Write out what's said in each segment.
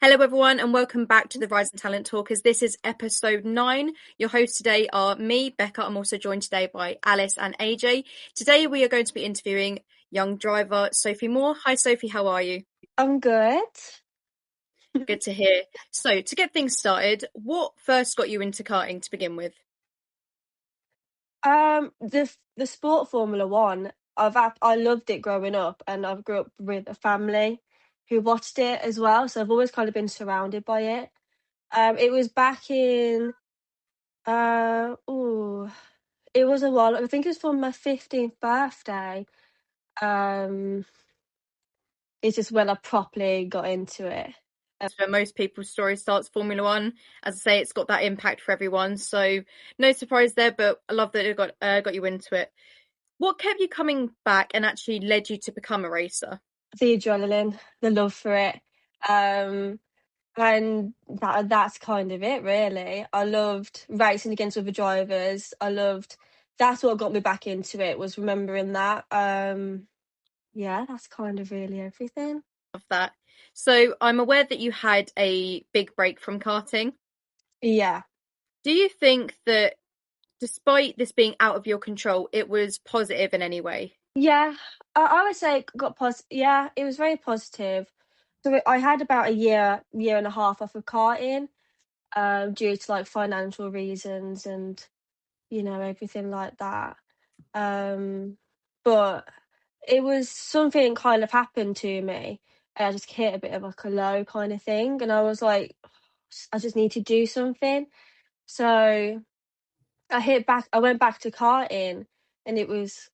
Hello everyone and welcome back to the Rising Talent Talkers. This is episode 9. Your hosts today are me, Becca. I'm also joined today by Alice and AJ. Today we are going to be interviewing young driver Sophie Moore. Hi Sophie, how are you? I'm good. Good to hear. So to get things started, what first got you into karting to begin with? The sport Formula One, I loved it growing up, and I've grew up with a family who watched it as well, so I've always kind of been surrounded by it. It was back in it was a while. I think it was for my 15th birthday. Um, it's just when I properly got into it. For most people's story starts Formula One. As I say, it's got that impact for everyone. So no surprise there, but I love that it got you into it. What kept you coming back and actually led you to become a racer? The adrenaline, the love for it. And that's kind of it, really. I loved racing against other drivers. That's what got me back into it, was remembering that. Yeah, that's kind of really everything. Of that. So I'm aware that you had a big break from karting. Yeah. Do you think that despite this being out of your control, it was positive in any way? Yeah, I would say it got yeah, it was very positive. So I had about a year and a half off of karting, due to like financial reasons and, everything like that. But it was something kind of happened to me. And I just hit a bit of like a low kind of thing. And I was like, I just need to do something. So I went back to karting, and it was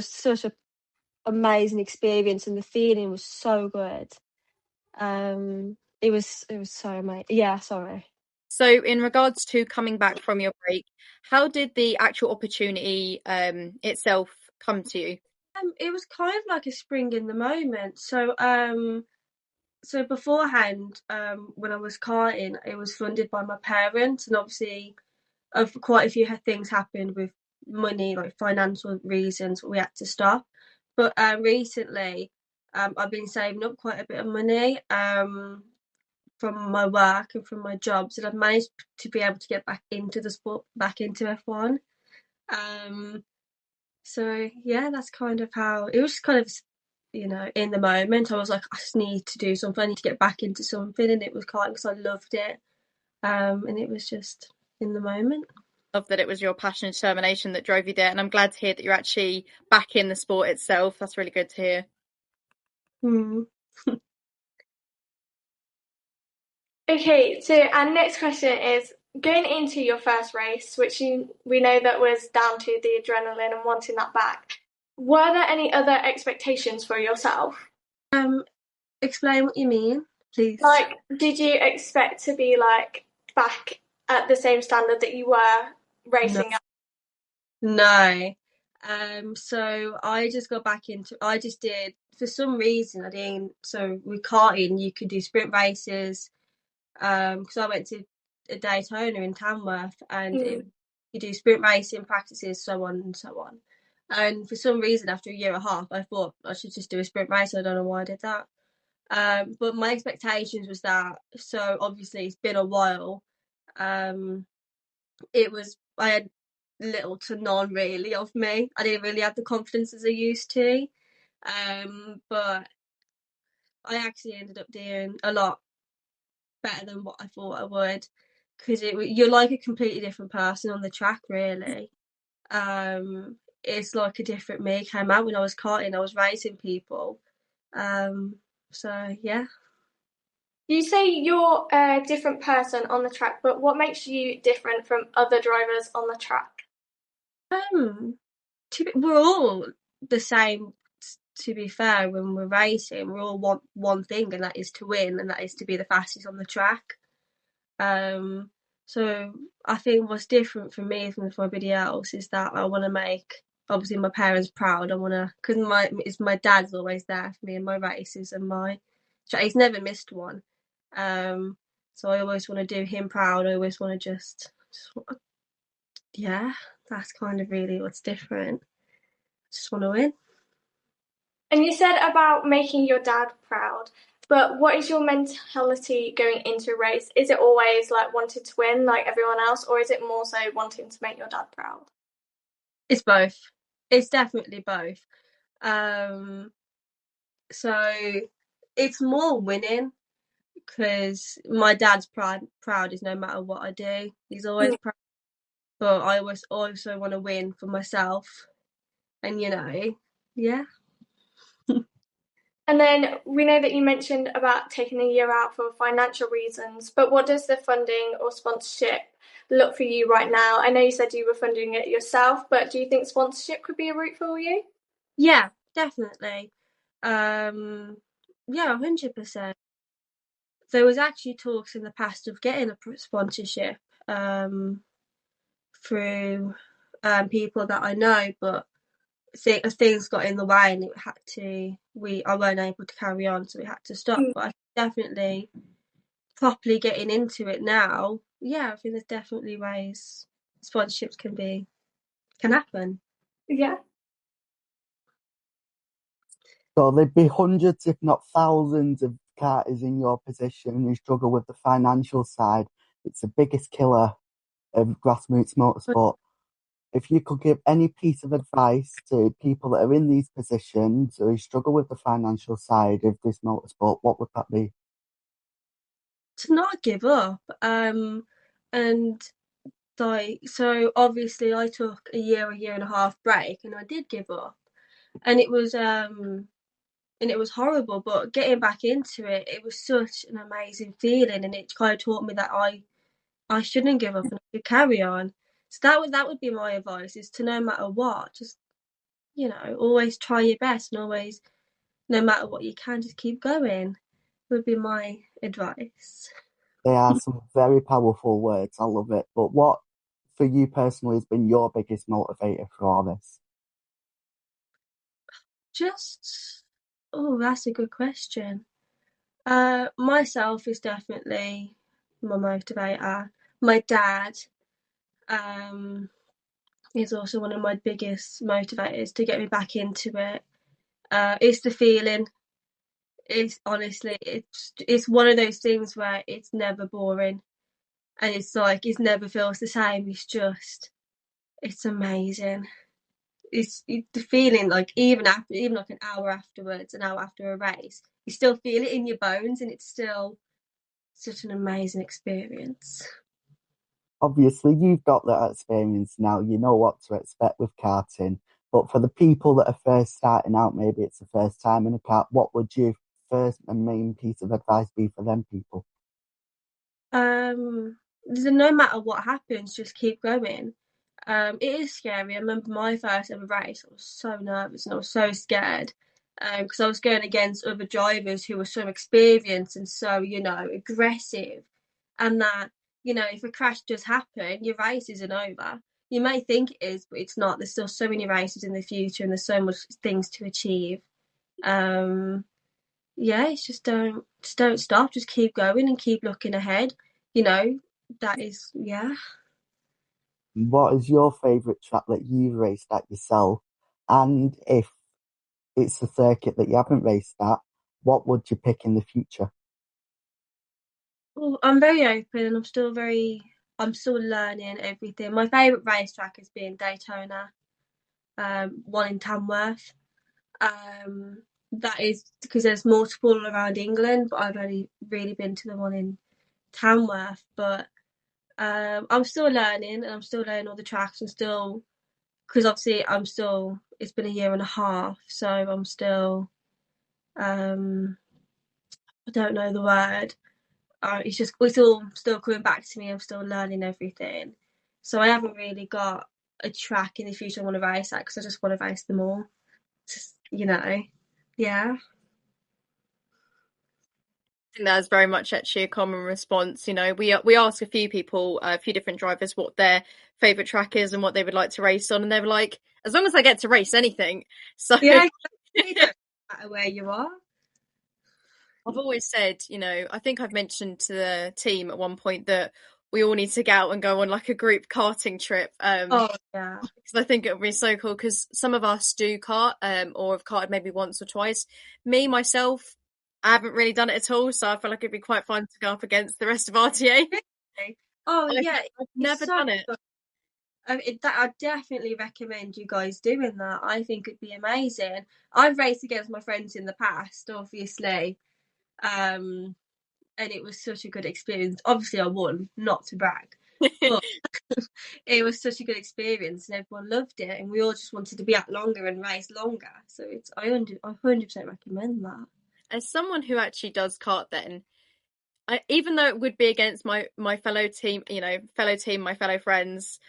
such a amazing experience, and the feeling was so good. It was so amazing. Yeah, sorry. So in regards to coming back from your break, how did the actual opportunity itself come to you? It was kind of like a spring in the moment. So beforehand, when I was karting, it was funded by my parents, and obviously, of quite a few things happened with money, like financial reasons, we had to stop. But recently, I've been saving up quite a bit of money from my work and from my jobs, and I've managed to be able to get back into the sport, back into F1. Um, so yeah, that's kind of how it was. Kind of, in the moment, I was like, I just need to do something. I need to get back into something, and it was karting because I loved it. And it was just in the moment. Love that it was your passion and determination that drove you there, and I'm glad to hear that you're actually back in the sport itself. That's really good to hear. Hmm. Okay, so our next question is going into your first race, which we know that was down to the adrenaline and wanting that back. Were there any other expectations for yourself? Explain what you mean, please. Like, did you expect to be like back at the same standard that you were racing at? No. So I just got back into. I just did, for some reason I didn't. So with karting, you could do sprint races. Because I went to a Daytona in Tamworth, and you do sprint racing practices, so on and so on. And for some reason, after a year and a half, I thought I should just do a sprint race. I don't know why I did that. But my expectations was that. So obviously, it's been a while. I had little to none really of me. I didn't really have the confidence as I used to. But I actually ended up doing a lot better than what I thought I would, because you're like a completely different person on the track, really. It's like a different me came out when I was karting. I was racing people. So yeah. You say you're a different person on the track, but what makes you different from other drivers on the track? We're all the same. To be fair, when we're racing, we all want one thing, and that is to win, and that is to be the fastest on the track. So I think what's different for me from everybody else is that I want to make, obviously, my parents proud. I want to, because my dad's always there for me in my races, and he's never missed one. So I always want to do him proud. I always want to yeah, that's kind of really what's different. Just want to win. And you said about making your dad proud, But what is your mentality going into a race? Is it always like wanting to win like everyone else, or is it more so wanting to make your dad proud? It's both. It's definitely both. So it's more winning because my dad's proud is no matter what I do. He's always proud, but I always also want to win for myself. And yeah. And then we know that you mentioned about taking a year out for financial reasons, but what does the funding or sponsorship look for you right now? I know you said you were funding it yourself, but do you think sponsorship could be a route for you? Yeah, definitely. Yeah, 100%. There was actually talks in the past of getting a sponsorship through people that I know, but things got in the way and I weren't able to carry on, so we had to stop. But I definitely properly getting into it now. Yeah, I think there's definitely ways sponsorships can happen. Yeah. So there'd be hundreds, if not thousands, of karters in your position who struggle with the financial side. It's the biggest killer of grassroots motorsport. If you could give any piece of advice to people that are in these positions who struggle with the financial side of this motorsport, what would that be? To not give up. And so obviously I took a year and a half break, and I did give up, and it was horrible. But getting back into it, it was such an amazing feeling, and it kind of taught me that I shouldn't give up and I should carry on. So that would be my advice: is to no matter what, just always try your best, and always, no matter what you can, just keep going. Would be my advice. They are some very powerful words. I love it. But what, for you personally, has been your biggest motivator for all this? That's a good question. Myself is definitely my motivator. My dad is also one of my biggest motivators to get me back into it. It's the feeling. It's honestly, it's one of those things where it's never boring, and it's like it never feels the same. It's amazing. It's the feeling, like even like an hour afterwards, an hour after a race, you still feel it in your bones, and it's still such an amazing experience. Obviously, you've got that experience now. You know what to expect with karting. But for the people that are first starting out, maybe it's the first time in a kart, what would your first and main piece of advice be for them people? No matter what happens, just keep going. It is scary. I remember my first ever race. I was so nervous and I was so scared because I was going against other drivers who were so experienced and so aggressive, and that if a crash does happen, your race isn't over. You may think it is, but it's not. There's still so many races in the future, and there's so much things to achieve. Yeah, it's just don't stop. Just keep going and keep looking ahead. That is, yeah. What is your favourite track that you've raced at yourself? And if it's a circuit that you haven't raced at, what would you pick in the future? Well, I'm very open, and I'm still learning everything. My favourite racetrack has been Daytona, one in Tamworth. That is because there's multiple around England, but I've only really been to the one in Tamworth. But I'm still learning, and I'm still learning all the tracks, and still, because obviously it's been a year and a half, so I'm still, I don't know the word. It's all still coming back to me. I'm still learning everything. So I haven't really got a track in the future I want to race at, because I just want to race them all. Just, yeah. I think that's very much actually a common response. We ask a few people, a few different drivers, what their favourite track is and what they would like to race on, and they're like, as long as I get to race anything. So Yeah, it doesn't matter where you are. I've always said, I think I've mentioned to the team at one point that we all need to get out and go on like a group karting trip. Oh yeah. Because I think it would be so cool, because some of us do kart, or have karted maybe once or twice. Me, myself, I haven't really done it at all, so I feel like it'd be quite fun to go up against the rest of RTA. Oh yeah, I've never done it. I definitely recommend you guys doing that. I think it'd be amazing. I've raced against my friends in the past, obviously, and it was such a good experience. Obviously, I won, not to brag, but it was such a good experience, and everyone loved it, and we all just wanted to be out longer and race longer. So I 100% recommend that. As someone who actually does kart, then, even though it would be against my fellow team, my fellow friends,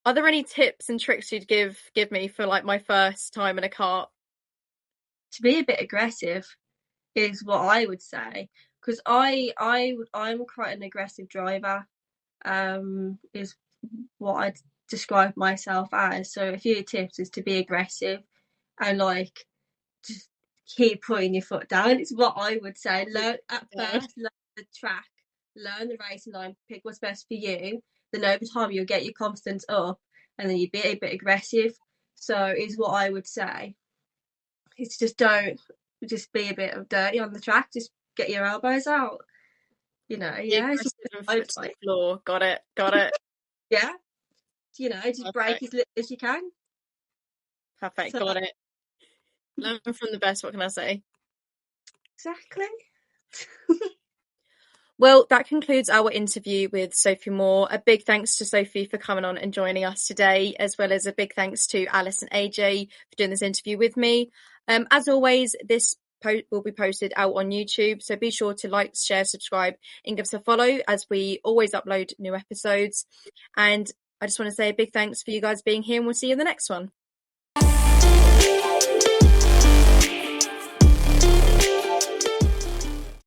are there any tips and tricks you'd give me for like my first time in a kart? To be a bit aggressive is what I would say, because I'm quite an aggressive driver, is what I'd describe myself as. So a few tips is to be aggressive and like just keep putting your foot down. It's what I would say. Learn the track, learn the racing line, pick what's best for you. Then over time you'll get your confidence up, and then you'll be a bit aggressive. So is what I would say. It's just don't just be a bit of dirty on the track. Just get your elbows out. Yeah. It's just foot to the floor. Got it. Yeah. Just break as little as you can. Perfect. So, got it. Learn from the best. What can I say? Exactly. Well, that concludes our interview with Sophie Moore. A big thanks to Sophie for coming on and joining us today, as well as a big thanks to Alice and AJ for doing this interview with me. As always, this will be posted out on YouTube, so be sure to like, share, subscribe, and give us a follow, as we always upload new episodes. And I just want to say a big thanks for you guys being here, and we'll see you in the next one.